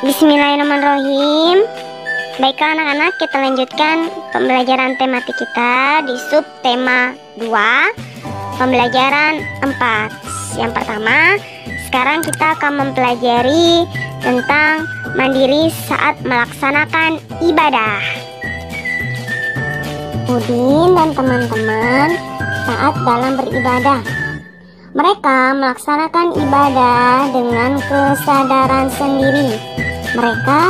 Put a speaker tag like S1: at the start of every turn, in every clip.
S1: Bismillahirrahmanirrahim. Baiklah anak-anak, kita lanjutkan pembelajaran tematik kita di sub tema 2, pembelajaran 4. Yang pertama, sekarang kita akan mempelajari tentang mandiri saat melaksanakan ibadah. Udin dan teman-teman saat dalam beribadah. Mereka melaksanakan ibadah dengan kesadaran sendiri. Mereka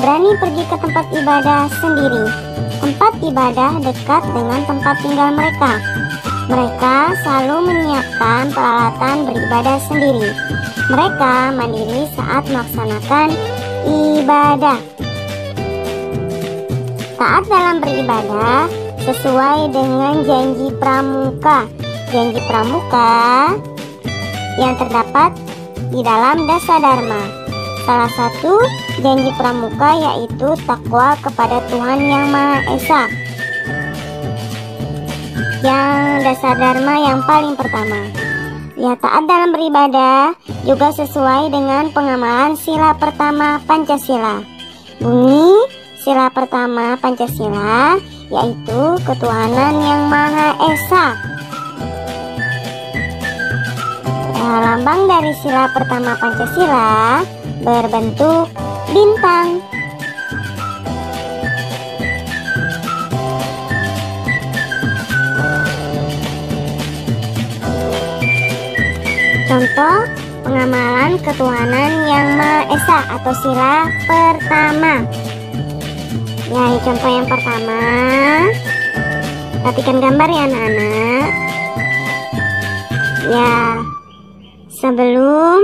S1: berani pergi ke tempat ibadah sendiri. Tempat ibadah dekat dengan tempat tinggal mereka. Mereka selalu menyiapkan peralatan beribadah sendiri. Mereka mandiri saat melaksanakan ibadah. Taat dalam beribadah sesuai dengan janji pramuka. Janji pramuka yang terdapat di dalam Dasadharma. Salah satu janji pramuka yaitu takwa kepada Tuhan Yang Maha Esa. Yang Dasadharma yang paling pertama. Ya, taat dalam beribadah juga sesuai dengan pengamalan sila pertama Pancasila. Bunyi sila pertama Pancasila yaitu ketuhanan Yang Maha Esa. Lambang dari sila pertama Pancasila berbentuk bintang. Contoh pengamalan ketuhanan Yang Maha Esa atau sila pertama. Ya, contoh yang pertama. Perhatikan gambar ya anak-anak. Ya, sebelum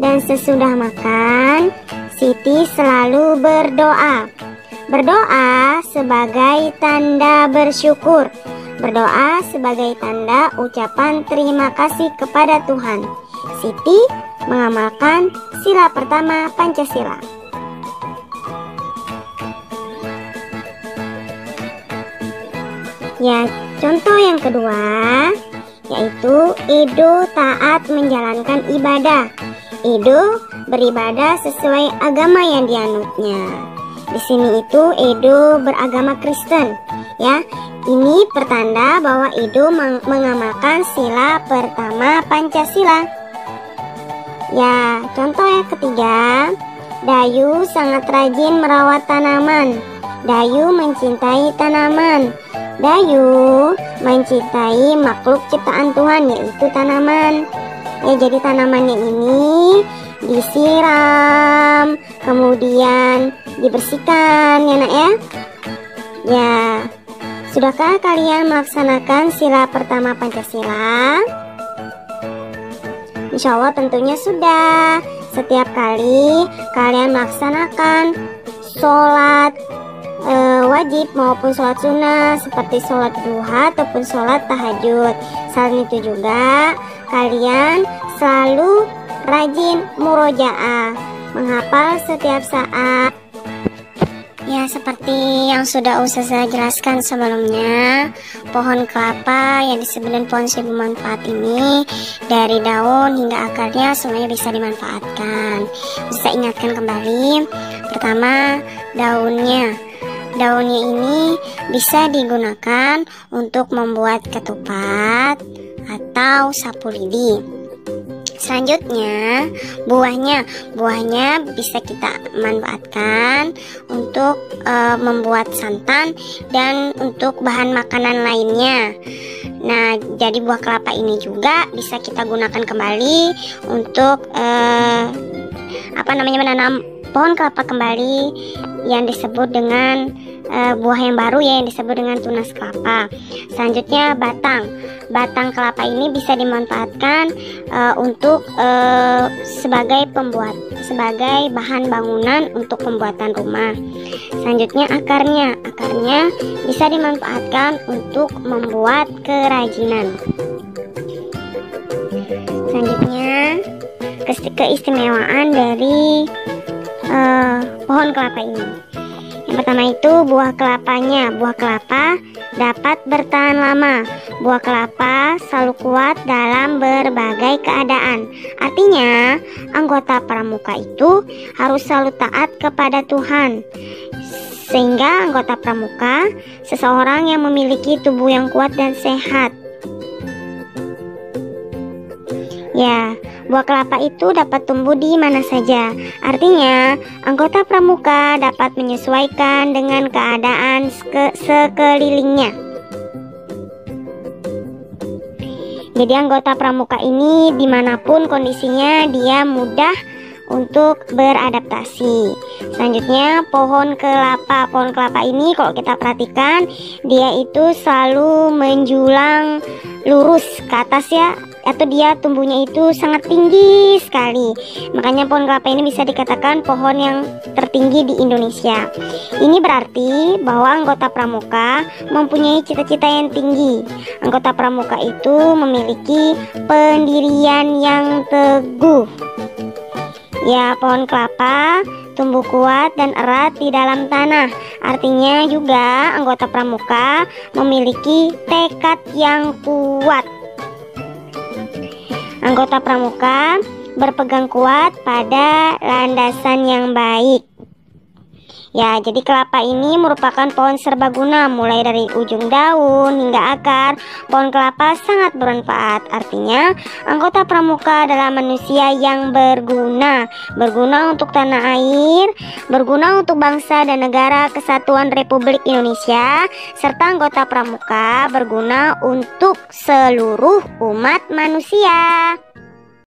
S1: dan sesudah makan, Siti selalu berdoa. Berdoa sebagai tanda bersyukur. Berdoa sebagai tanda ucapan terima kasih kepada Tuhan. Siti mengamalkan sila pertama Pancasila. Ya, contoh yang kedua yaitu Edo taat menjalankan ibadah. Edo beribadah sesuai agama yang dianutnya. Di sini itu Edo beragama Kristen. Ya, ini pertanda bahwa Edo mengamalkan sila pertama Pancasila. Ya, contoh yang ketiga, Dayu sangat rajin merawat tanaman. Dayu mencintai tanaman. Dayu mencintai makhluk ciptaan Tuhan yaitu tanaman. Ya, jadi tanamannya ini disiram, kemudian dibersihkan ya nak ya. Ya, sudahkah kalian melaksanakan sila pertama Pancasila? Insya Allah tentunya sudah. Setiap kali kalian melaksanakan sholat wajib maupun sholat sunnah seperti sholat duha ataupun sholat tahajud. Selain itu juga kalian selalu rajin murojaah, menghafal setiap saat. Ya, seperti yang sudah Ustazah jelaskan sebelumnya, pohon kelapa yang disebut dengan pohon seribu manfaat ini dari daun hingga akarnya semuanya bisa dimanfaatkan. Bisa ingatkan kembali, pertama daunnya. Daunnya ini bisa digunakan untuk membuat ketupat atau sapu lidi. Selanjutnya buahnya bisa kita manfaatkan untuk membuat santan dan untuk bahan makanan lainnya. Nah, jadi buah kelapa ini juga bisa kita gunakan kembali untuk menanam pohon kelapa kembali yang disebut dengan buah yang baru ya, yang disebut dengan tunas kelapa. Selanjutnya batang kelapa ini bisa dimanfaatkan untuk sebagai bahan bangunan untuk pembuatan rumah. Selanjutnya akarnya bisa dimanfaatkan untuk membuat kerajinan. Selanjutnya keistimewaan dari pohon kelapa ini. Yang pertama itu buah kelapanya. Buah kelapa dapat bertahan lama. Buah kelapa selalu kuat dalam berbagai keadaan. Artinya, anggota pramuka itu harus selalu taat kepada Tuhan. Sehingga anggota pramuka seseorang yang memiliki tubuh yang kuat dan sehat. Ya, buah kelapa itu dapat tumbuh di mana saja. Artinya, anggota pramuka dapat menyesuaikan dengan keadaan sekelilingnya. Jadi anggota pramuka ini dimanapun kondisinya dia mudah untuk beradaptasi. Selanjutnya pohon kelapa. Pohon kelapa ini kalau kita perhatikan dia itu selalu menjulang lurus ke atas ya, atau dia tumbuhnya itu sangat tinggi sekali. Makanya pohon kelapa ini bisa dikatakan pohon yang tertinggi di Indonesia. Ini berarti bahwa anggota pramuka mempunyai cita-cita yang tinggi. Anggota pramuka itu memiliki pendirian yang teguh. Ya, pohon kelapa tumbuh kuat dan erat di dalam tanah. Artinya juga anggota pramuka memiliki tekad yang kuat. Anggota pramuka berpegang kuat pada landasan yang baik. Ya, jadi kelapa ini merupakan pohon serbaguna, mulai dari ujung daun hingga akar. Pohon kelapa sangat bermanfaat. Artinya, anggota pramuka adalah manusia yang berguna. Berguna untuk tanah air, berguna untuk bangsa dan negara kesatuan Republik Indonesia, serta anggota pramuka berguna untuk seluruh umat manusia.